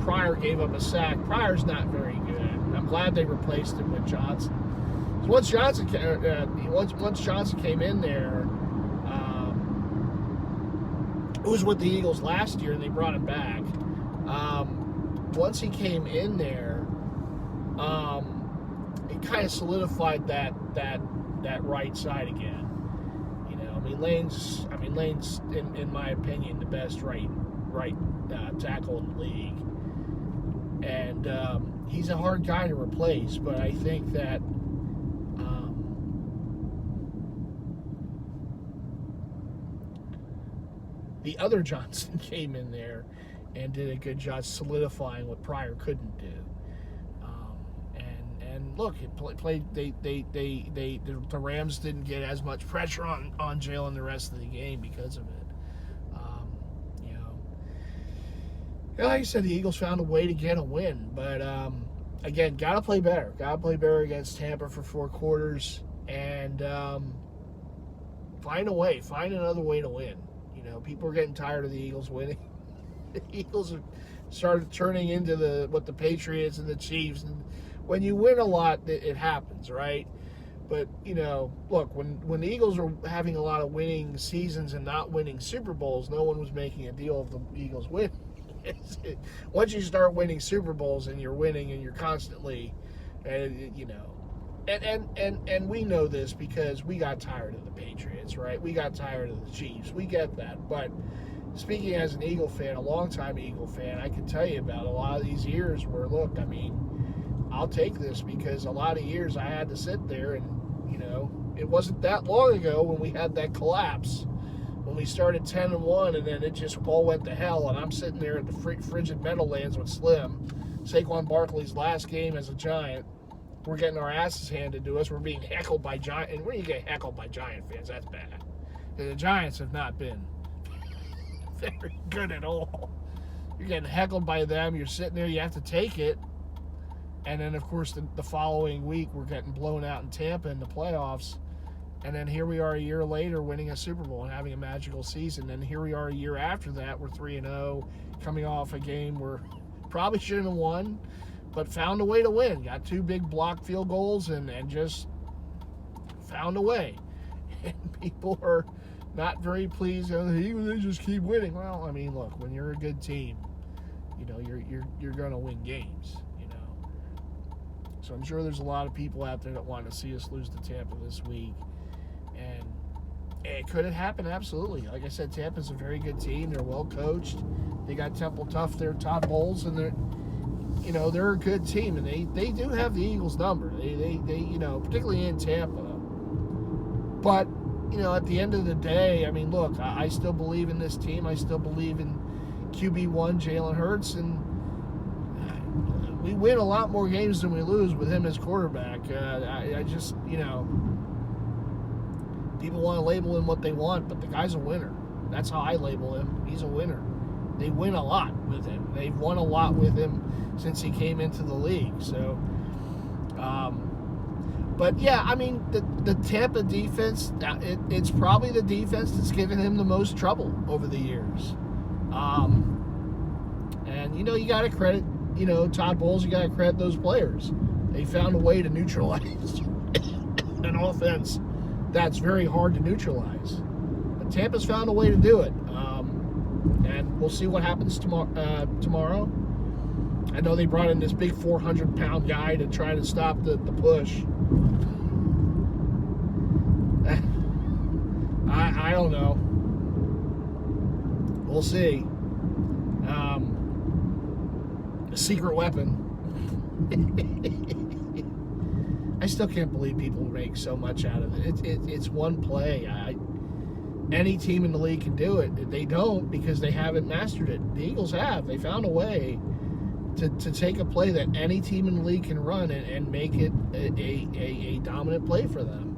S1: Pryor gave up a sack. Pryor's not very good. I'm glad they replaced him with Johnson. Once Johnson came in there, it was with the Eagles last year, and they brought him back. Once he came in there, it kind of solidified that right side again. Lane's in my opinion the best right tackle in the league, and he's a hard guy to replace. But I think that the other Johnson came in there and did a good job solidifying what Pryor couldn't do. And look, the Rams didn't get as much pressure on Jalen the rest of the game because of it. Like I said, the Eagles found a way to get a win, but again, gotta play better. Gotta play better against Tampa for 4 quarters, and find another way to win. People are getting tired of the Eagles winning. The Eagles have started turning into what the Patriots and the Chiefs. And when you win a lot, it happens, right? But, look, when the Eagles were having a lot of winning seasons and not winning Super Bowls, no one was making a deal of the Eagles winning. Once you start winning Super Bowls and you're winning and you're constantly, and we know this because we got tired of the Patriots, right? We got tired of the Chiefs. We get that. But speaking as an Eagle fan, a longtime Eagle fan, I can tell you about a lot of these years where, look, I'll take this because a lot of years I had to sit there and, it wasn't that long ago when we had that collapse. When we started 10-1 and then it just all went to hell, and I'm sitting there at the frigid Meadowlands with Slim, Saquon Barkley's last game as a Giant. We're getting our asses handed to us. We're being heckled by Giant. And when you get heckled by Giant fans, that's bad. And the Giants have not been very good at all. You're getting heckled by them. You're sitting there. You have to take it. And then, of course, the following week, we're getting blown out in Tampa in the playoffs. And then here we are a year later winning a Super Bowl and having a magical season. And here we are a year after that. We're 3-0, coming off a game where probably shouldn't have won, but found a way to win. Got 2 big blocked field goals and just found a way. And people are not very pleased. They just keep winning. Well, I mean, look, when you're a good team, you know, you're going to win games. So I'm sure there's a lot of people out there that want to see us lose to Tampa this week. And it could have happened, absolutely. Like I said, Tampa's a very good team. They're well coached. They got Temple Tough there, Todd Bowles, and they're a good team. And they do have the Eagles' number. They particularly in Tampa. But, at the end of the day, I mean, look, I still believe in this team. I still believe in QB1, Jalen Hurts, and we win a lot more games than we lose with him as quarterback. I just, people want to label him what they want, but the guy's a winner. That's how I label him. He's a winner. They win a lot with him. They've won a lot with him since he came into the league. So, but yeah, I mean, the Tampa defense, it's probably the defense that's given him the most trouble over the years. And, you got to credit, Todd Bowles, you got to credit those players. They found a way to neutralize an offense that's very hard to neutralize. But Tampa's found a way to do it. And we'll see what happens tomorrow. I know they brought in this big 400-pound guy to try to stop the push. I don't know. We'll see. A secret weapon. I still can't believe people make so much out of it. It's one play. Any team in the league can do it. They don't because they haven't mastered it. The Eagles have. They found a way to take a play that any team in the league can run and make it a dominant play for them.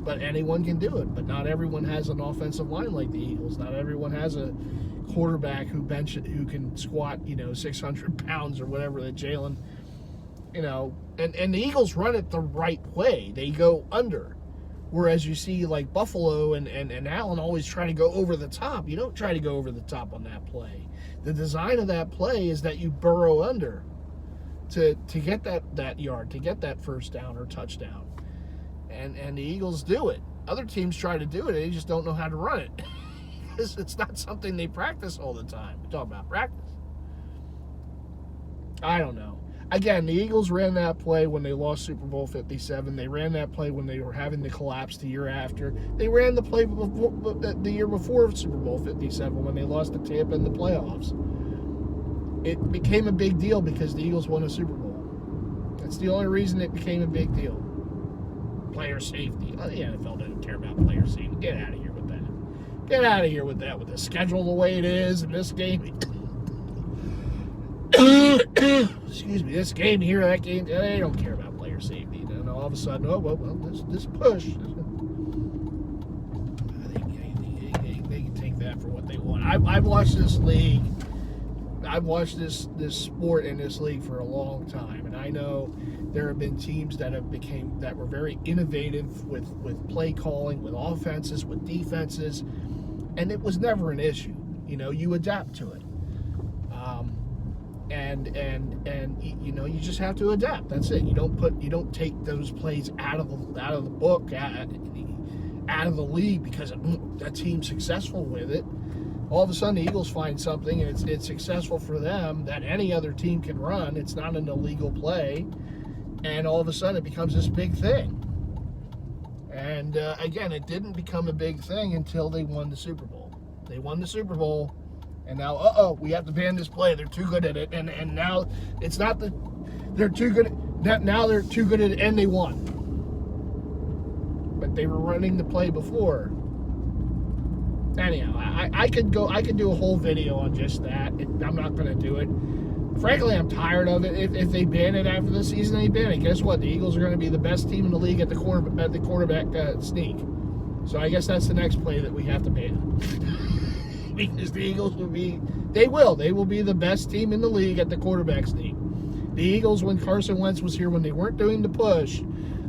S1: But anyone can do it. But not everyone has an offensive line like the Eagles. Not everyone has a quarterback who can squat 600 pounds or whatever that Jalen, and the Eagles run it the right way. They go under, whereas you see like Buffalo and Allen always try to go over the top. You don't try to go over the top on that play. The design of that play is that you burrow under to get that yard, to get that first down or touchdown, and the Eagles do it. Other teams try to do it, they just don't know how to run it. It's not something they practice all the time. We're talking about practice. I don't know. Again, the Eagles ran that play when they lost Super Bowl 57. They ran that play when they were having the collapse the year after. They ran the play the year before Super Bowl 57 when they lost to Tampa in the playoffs. It became a big deal because the Eagles won a Super Bowl. That's the only reason it became a big deal. Player safety. The NFL doesn't care about player safety. Get out of here with that. Get out of here with that, with the schedule the way it is, and this game. Excuse me, this game here, that game, they don't care about player safety. And all of a sudden, this push. They can take that for what they want. I've watched this league. I've watched this sport in this league for a long time, and I know there have been teams that were very innovative with play calling, with offenses, with defenses, and it was never an issue. You adapt to it, and you just have to adapt. That's it. You don't take those plays out of the book, out of the league because that team's successful with it. All of a sudden, the Eagles find something, and it's successful for them that any other team can run. It's not an illegal play, and all of a sudden, it becomes this big thing. And again, it didn't become a big thing until they won the Super Bowl. They won the Super Bowl, and now, we have to ban this play. They're too good at it, and now it's not that they're too good. Now they're too good at it, and they won. But they were running the play before. Anyhow, I could do a whole video on just that. I'm not going to do it. Frankly, I'm tired of it. If they ban it after the season, they ban it. Guess what? The Eagles are going to be the best team in the league at the quarterback sneak. So I guess that's the next play that we have to ban. because the Eagles they will be the best team in the league at the quarterback sneak. The Eagles, when Carson Wentz was here, when they weren't doing the push,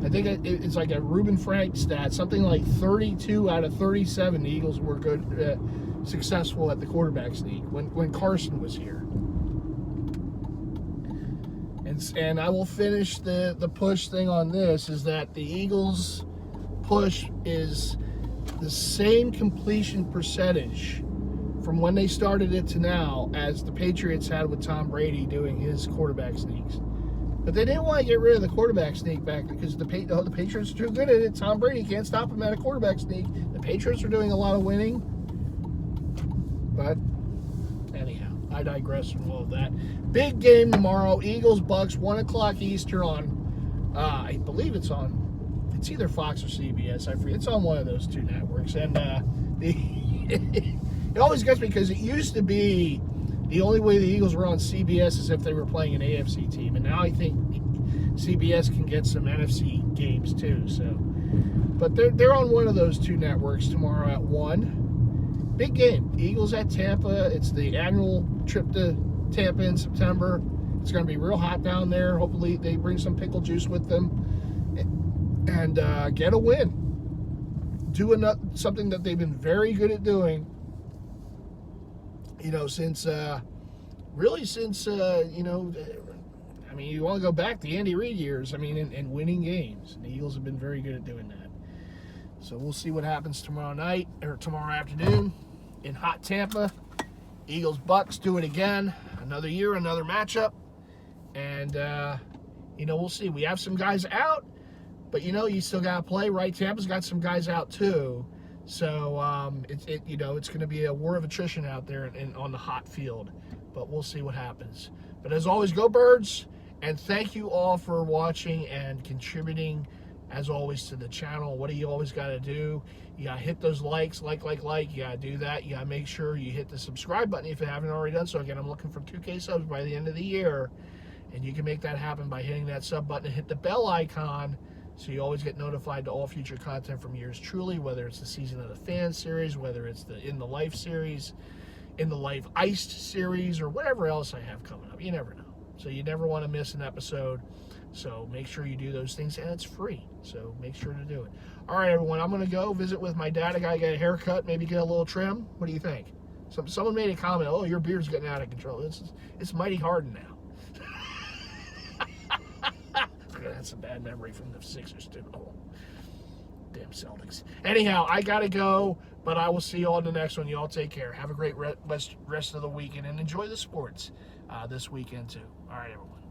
S1: I think it's like a Reuben Frank stat, something like 32 out of 37, the Eagles were good, successful at the quarterback sneak when Carson was here. And I will finish the push thing on this, is that the Eagles push is the same completion percentage from when they started it to now as the Patriots had with Tom Brady doing his quarterback sneaks. But they didn't want to get rid of the quarterback sneak back because the Patriots are too good at it. Tom Brady can't stop him at a quarterback sneak. The Patriots are doing a lot of winning. But anyhow, I digress from all of that. Big game tomorrow. Eagles, Bucks, 1 o'clock Eastern on, I believe it's either Fox or CBS. I forget. It's on one of those two networks. And it always gets me because it used to be the only way the Eagles were on CBS is if they were playing an AFC team. And now I think CBS can get some NFC games too. So, but they're on one of those two networks tomorrow at 1. Big game. Eagles at Tampa. It's the annual trip to Tampa in September. It's going to be real hot down there. Hopefully they bring some pickle juice with them and get a win. Do something that they've been very good at doing. Since you want to go back to the Andy Reid years, and winning games. And the Eagles have been very good at doing that. So we'll see what happens tomorrow night, or tomorrow afternoon, in hot Tampa. Eagles, Bucks, do it again. Another year, another matchup. And, we'll see. We have some guys out, but, you still got to play, right? Tampa's got some guys out, too. So it's going to be a war of attrition out there on the hot field, but we'll see what happens. But as always, go Birds, and thank you all for watching and contributing, as always, to the channel. What do you always got to do? You got to hit those likes, like. You got to do that. You got to make sure you hit the subscribe button if you haven't already done so. Again, I'm looking for 2K subs by the end of the year, and you can make that happen by hitting that sub button and hit the bell icon, so you always get notified to all future content from yours truly, whether it's the Season of the Fan series, whether it's the In the Life series, In the Life Iced series, or whatever else I have coming up. You never know. So you never want to miss an episode. So make sure you do those things, and it's free. So make sure to do it. All right, everyone, I'm going to go visit with my dad. I got to get a haircut, maybe get a little trim. What do you think? Someone made a comment, oh, your beard's getting out of control. It's mighty hard now. That's a bad memory from the Sixers, too. Oh, damn Celtics. Anyhow, I got to go, but I will see you all in the next one. You all take care. Have a great rest of the weekend, and enjoy the sports this weekend, too. All right, everyone.